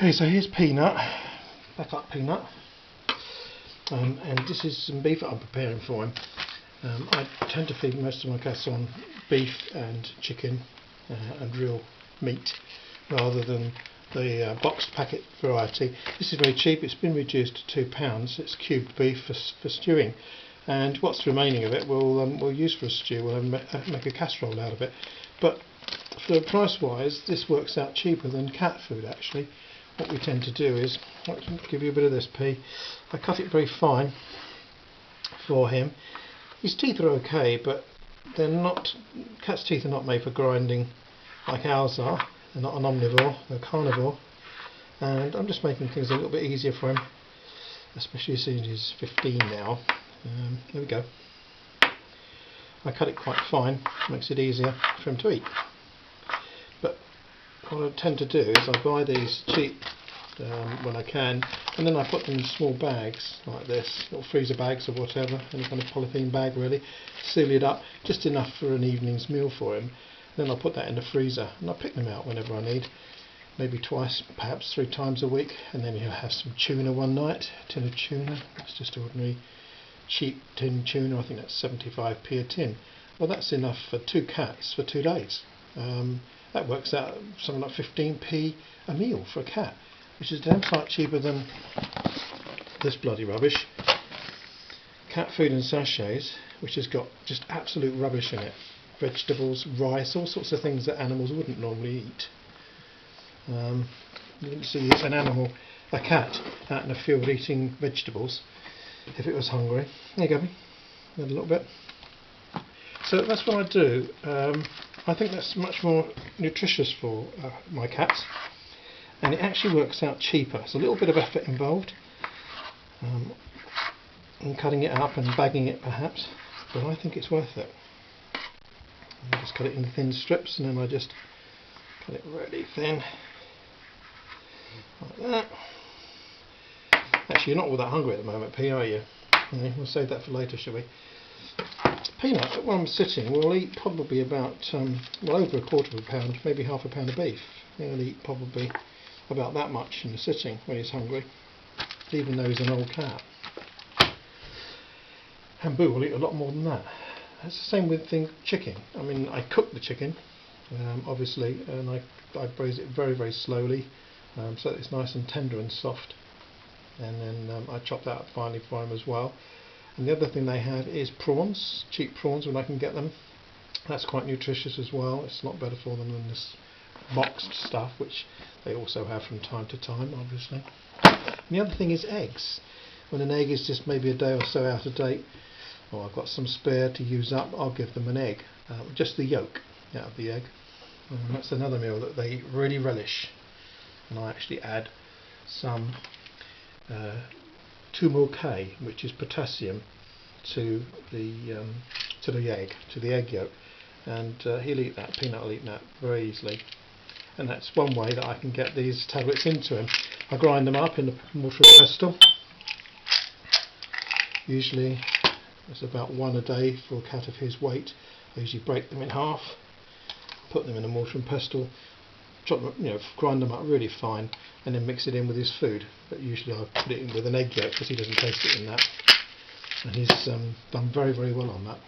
Okay, so here's Peanut, back up Peanut, and this is some beef that I'm preparing for him. I tend to feed most of my cats on beef and chicken and real meat rather than the boxed packet variety. This is very cheap, it's been reduced to £2, it's cubed beef for stewing, and what's remaining of it we'll use for a stew. We'll make a casserole out of it, but for price wise this works out cheaper than cat food actually. What we tend to do is, I'll give you a bit of this pea, I cut it very fine for him. His teeth are okay, but they're not, cat's teeth are not made for grinding like ours are. They're not an omnivore, they're carnivore, and I'm just making things a little bit easier for him, especially since he's 15 now. There we go. I cut it quite fine, makes it easier for him to eat. But what I tend to do is I buy these cheap when I can, and then I put them in small bags like this, little freezer bags or whatever, any kind of polythene bag really, seal it up, just enough for an evening's meal for him. Then I'll put that in the freezer and I'll pick them out whenever I need, maybe twice, perhaps 3 times a week, and then he'll have some tuna one night, a tin of tuna. It's just ordinary cheap tin tuna, I think that's 75p a tin. Well, that's enough for 2 cats for 2 days. That works out something like 15p a meal for a cat, which is a damn sight cheaper than this bloody rubbish. Cat food in sachets, which has got just absolute rubbish in it. Vegetables, rice, all sorts of things that animals wouldn't normally eat. You wouldn't see a cat out in the field eating vegetables if it was hungry. There you go, a little bit. So that's what I do. I think that's much more nutritious for my cats, and it actually works out cheaper. There's a little bit of effort involved in cutting it up and bagging it perhaps, but I think it's worth it. I just cut it in thin strips, and then I just cut it really thin like that. Actually, you're not all that hungry at the moment, P, are you? We'll save that for later, shall we? Peanut, while I'm sitting, will eat probably about well over a quarter of a pound, maybe half a pound of beef. He'll eat probably about that much in the sitting when he's hungry, even though he's an old cat. And Boo will eat a lot more than that. It's the same with chicken. I mean, I cook the chicken, obviously, and I braise it very, very slowly, so that it's nice and tender and soft. And then I chop that up finely for him as well. And the other thing they have is prawns, cheap prawns when I can get them. That's quite nutritious as well. It's a lot better for them than this boxed stuff, which they also have from time to time, obviously. And the other thing is eggs. When an egg is just maybe a day or so out of date, or I've got some spare to use up, I'll give them an egg, just the yolk out of the egg. That's another meal that they really relish. And I actually add some 2-mol-K, which is potassium, to the egg yolk, and he'll eat that. Peanut will eat that very easily, and that's one way that I can get these tablets into him. I grind them up in the mortar and pestle. Usually it's about 1 a day for a cat of his weight. I usually break them in half, put them in a mortar and pestle, chop them, grind them up really fine, and then mix it in with his food. But usually I put it in with an egg yolk because he doesn't taste it in that, and he's done very, very well on that.